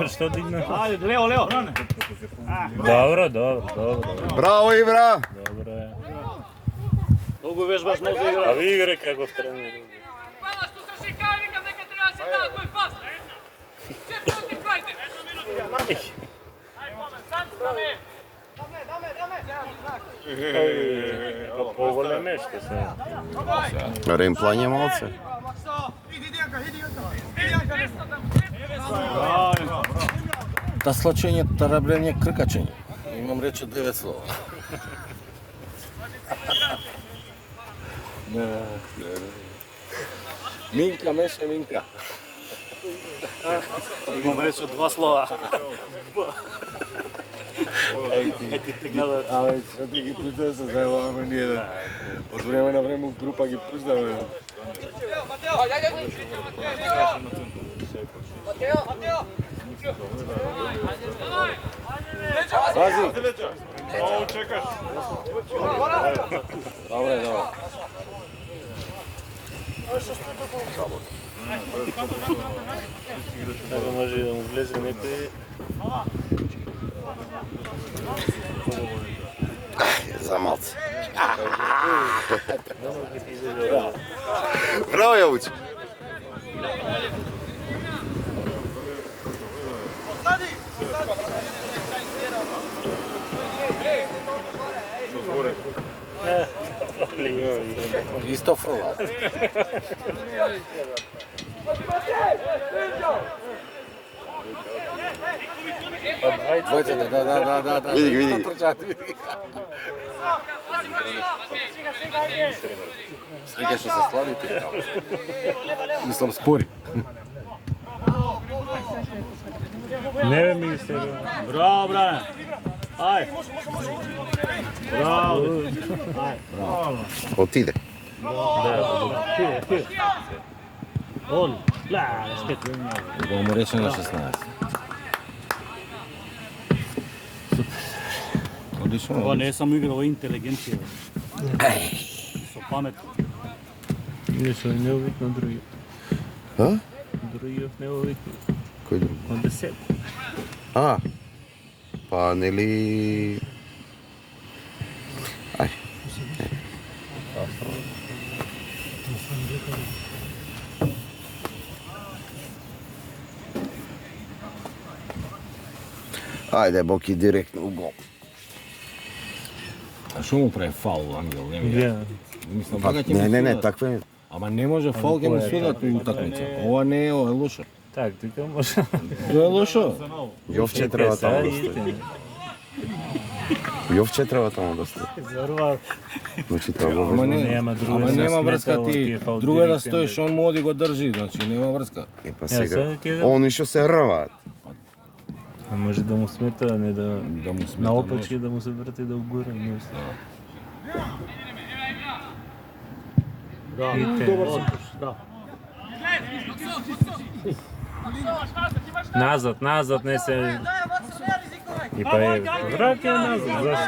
Што дигна? Ајде, Лео. Добро. Браво, Ибра! Добро е. Многу вежбаш нозе игра. А ви игре како тренер. Hvala što se šikavika, neka treba se da, to je pas. Čekaj, ti kvajte. Aj, Momen, sad strane. Dame. Поголеме што се. Ремплање малце. Таслачење, тараблење, кркачење. Имам рече 9 слова. Минка, меше, Минка. Имам рече 2 слова. Абе, што ти ги пуштаме се зајаваме ние од време на време в група ги пуштаме. Пази! Ово чекаш. Добре. Така може да му влезе некој. За малце. Браво, Јавуче! Исто фрола. Двојцата, да. Види. Среќа што се славите. Мислам спори. Не ми се. Браво, бране. Ај. Браво. Отиде. Он. Ла, спет. Го му рече на 16. Одлично. Ова не е само игра, ова е интелигенција. Со памет. Не се не увикна други. А? Другиот не увикна. Кој друг? Он 10. А, па нели... Ај. Ајде, Боки, директно у гол. А што му прави фаул, Ангел? Мислам, Па, дека ќе му не, судат. таква е. Ама не може фаул ќе му судат у утакмица. Ова не е, ова е лошо. Так, тука може. Тоа е лошо. Јовче треба таму да стои. Јовче треба таму да стои. Зарвар. Значи треба Ама да Нема друго Ама се нема смета врска во ти. тие фаул Друго е да директен, стоиш, он му оди го држи, значи нема врска. Е, па сега сега, ќе да- они што се рваат. А може да му смета, а не да... Да му смета Наопачки да му се врати да угоре. Не Назад, не се... И па е, врати назад, зашто?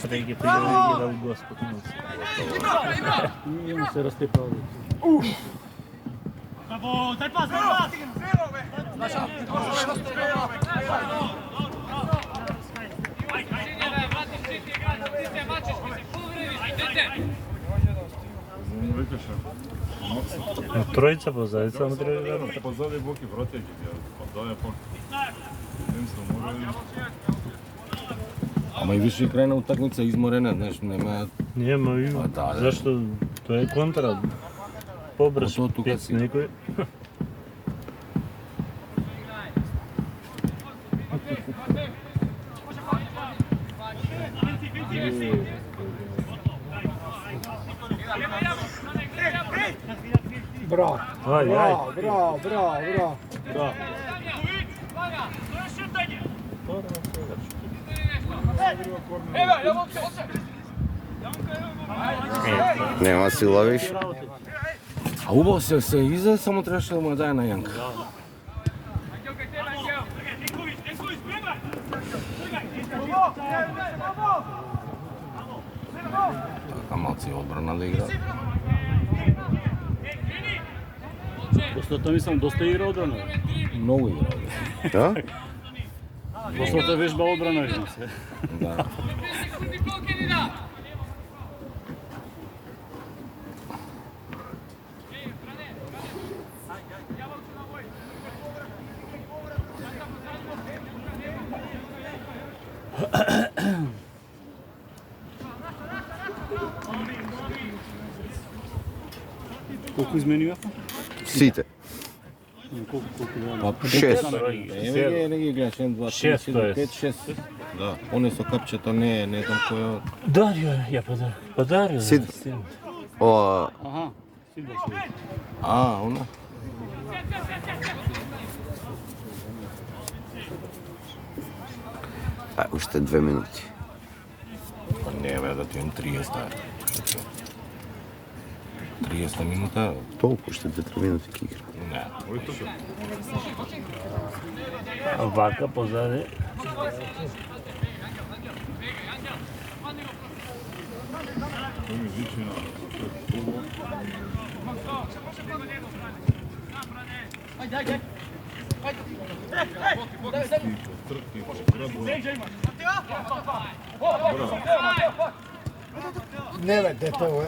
Да ги пригради да у Господ му се растепал. Викаше. Тројца позади, само треба да вернат. Позади Боки вратејќи ги, па даде пак. Единствено мора Ама и више крај на утакмица изморена, знаеш, нема... Нема А, има. да, да. Зашто тоа е контра. Побрз Ото тука пет си. некој. Браво, Ај, ај. браво, браво, браво. Нема сила више. А убаво се издаде, само требаше да му ја даде на Јанка. Така малци одбрана да игра. После тоа мислам доста игра одбрана. Многу игра. Да? После тоа вежба одбрана видам се. Да. Колку измени имаха? Сите. Колку имаха? Па, Шест. Не ги гледаш, 1, 2, 3, Шест, 4, то 5, 6. Да, оне со капчето не знам кој е. Дарио ја подари. Подарио. Сид. Ова, Аха, си беше. А, она. уште 2 минути. Па не бе, да ти имам 30. 30 минута? Толку, уште 2-3 минути ќе игра. Не. Вака позади. Тој ми вичи на Не бе, дете ова е.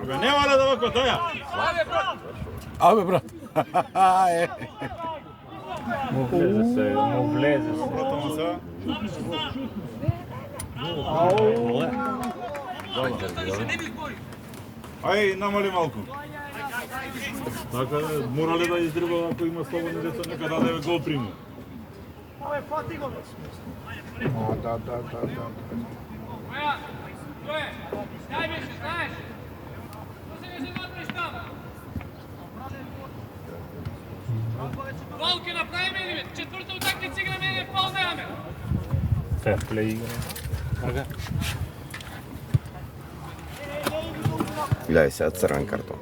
Не мора да вако тоја. Абе, брат. Е. Му влезе се, му влезе се. Пратама се. Ај, намали малку. Така, мора ли да издриба ако има слободни деца, нека даде гол приму. Да. Najviše, znaš? To se više napraviš tamo. Valke napravime ili već? Četvrta utakmica igra mene, pol nemame. Fair play игра. Гледај сега црвен картон.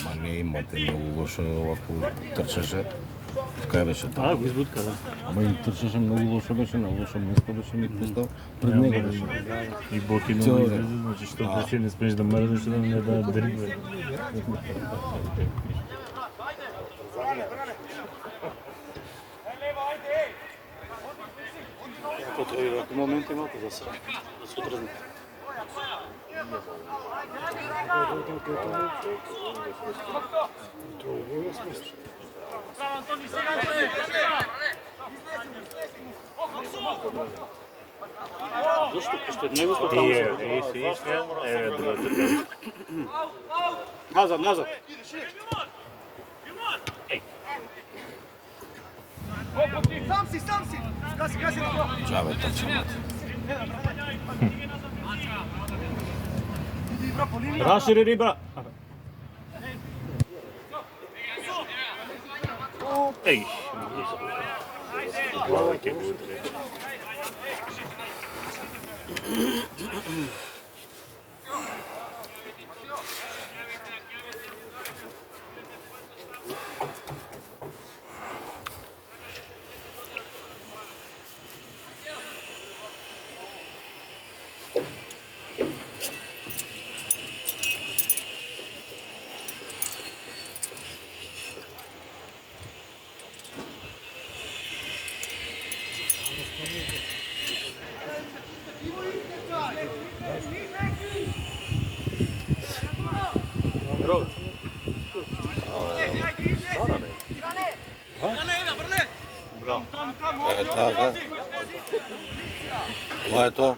Ма не имате многу лошо овако трчаше. Кај беше тоа? Го избутка, да. Ама им трчаше многу лошо беше, на лошо место беше ми пустал. Пред него беше. И Боки Цел много ден. излезе, значи што беше не смееш да мрдаш да не да дрибне. Потреби во момент имате да се отрзне. Зашто пошто него сто таму се. Еве другата. Назад. Чаве трчаме. Рашири риба. Еј. Глава ќе го утре. Така. Тоа е тоа.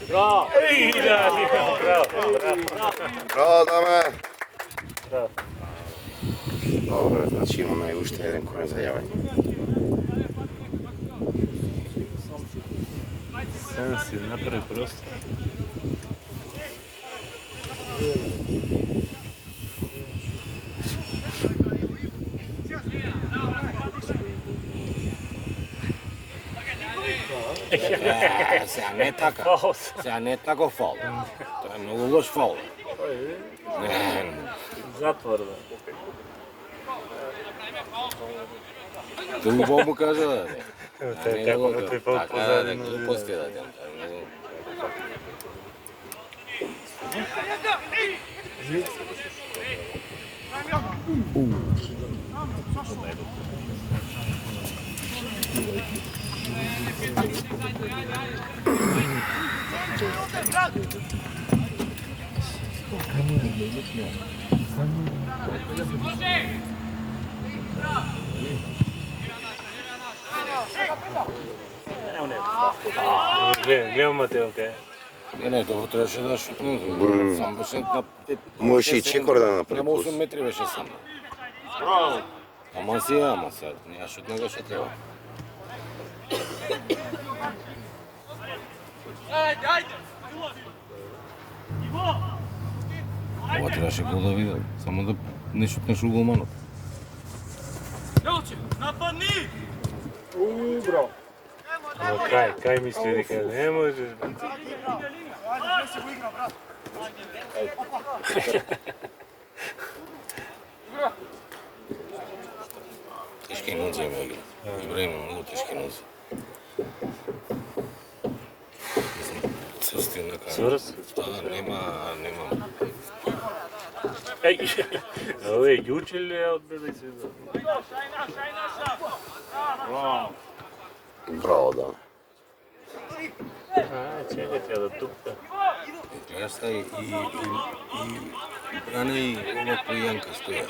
Браво! Браво, даме! Браво. Добре, значи имаме уште еден корен за јавање. Сам си направи просто. Сега не така. Сега не тако фаул. Тоа е многу лош фаул. Затвор, да. Тоа му кажа да. Како да тој фаул позади. Глупости да. Гледам Матео кај. Не, тоа требаше да шутне. Сам беше на 5. Можеше и чекор да направи. Нема 8 метри беше сам. Браво! Ама сега, не ја шутне го што треба. Ова требаше гол да видам, само да не шутнеш у голманот. Браво! Ама кај мисли дека не можеш. Тешки нози има игра. Игра има многу тешки нози. Црсти онака. Црс? Нема. Ове јуче ли ја одбеда и се да. Браво, да. Чекај ја да тупка. Гледаш са и Бране и овако Јанка стоја.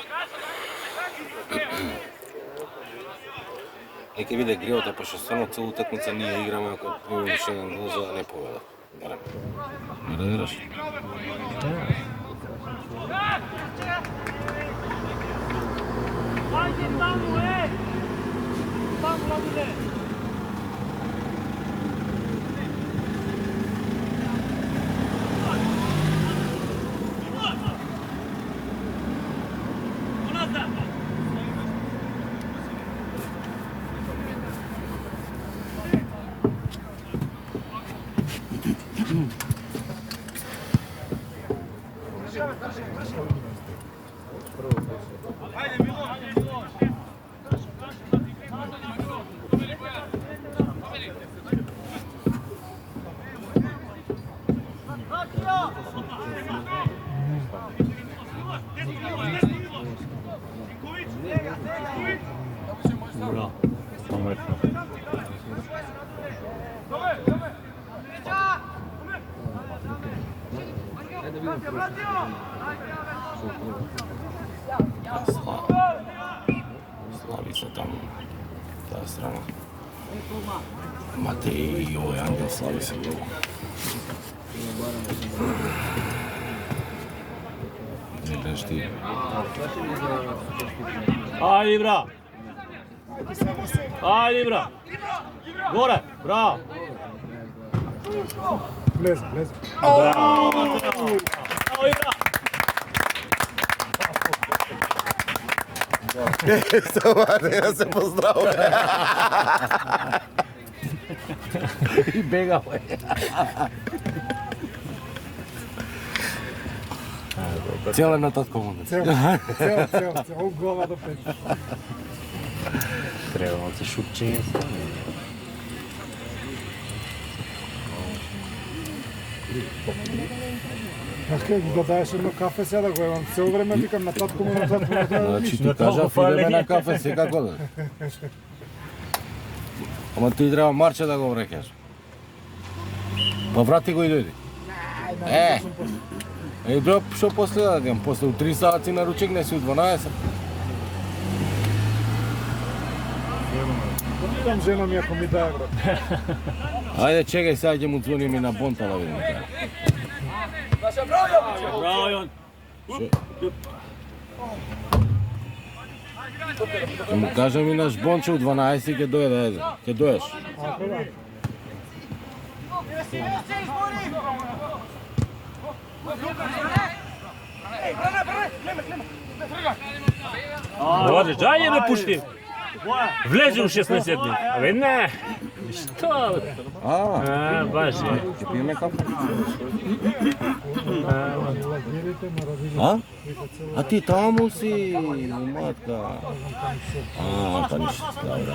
Нека биде гривата, пошто стварно целу такмица ние играме, ако имаме уште еден гол за да не победа. Барем. Не разбираш? Слави се таму, таа страна. Матеј и овој Ангел слави се многу. Гледаш ти. Ајде, бра! Ајде, бра! Горе, браво! Влезе. Браво, Матео! Браво, игра! Това не да се поздравя. И бега, бе. Цела на татко му. Цел, од глава до пет. Треба малце шутчење. Така го даеш едно кафе сега да го имам цело време викам на татко му. Значи ти кажа идеме на кафе секако да. Ама ти треба марче да го врекеш. Па врати го и дојди. Што после да дадем? После 3 сати на ручек, не си у 12. Питам жена ми ако ми даде брат. Ајде чекај, сега ќе му звоним и на Бонта да видим така. Браво, Јон. Ќе му кажам и наш Бонче у 12 ќе дојде, ајде. Ќе дојдеш. Ако да. Оди, дај ме пушти. Влезе у 16-ти. Абе не. Што? Баш е. Ќе пиеме кафе? Лагерите на родината. А ти таму си, матка. Па ништо, добре.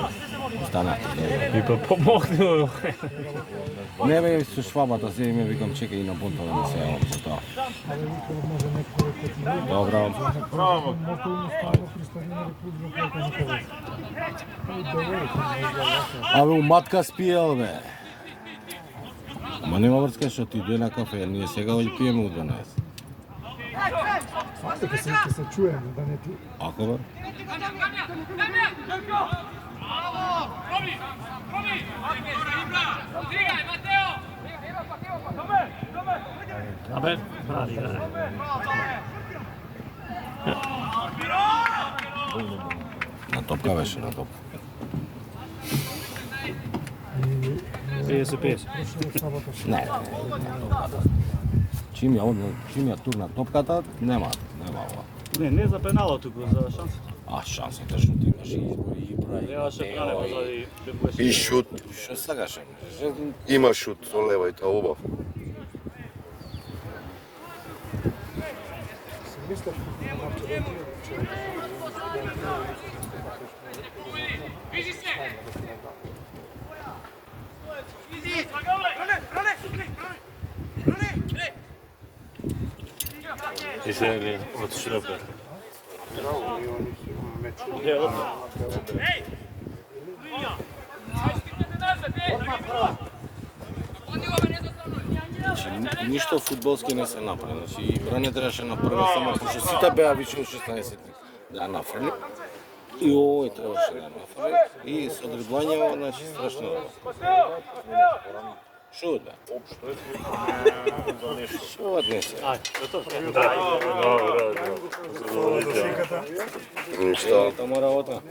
Останахте, добре. И па помогни. Не бе, со швабата се име викам чекај и на Бонта да ми се јавам за тоа. Добро. Браво. Абе, у матка спиел, бе. Ама нема врска што ти дој на кафе, ние сега ќе пиеме у 12. Дека се чуеме, да не ти. Ако бе? Абе, На топка беше, на топка. 50-50. Не. Чим ја турна топката, нема ова. Не за пеналот, туку за шансите. А шансите што ти имаш и избори, и прави. Немаше право заради бегуваше. И шут. Што сакаше? Има шут со лева и тоа убав. И сега од Шрепер. Ништо фудбалски не се направи. Значи, играње требаше на прва само пошто сите беа више од 16 да нафрли. И овој требаше да нафрли. И со дриблање, значи, страшно. Шут, бе. Шут не се. Ништо. Тамо работа.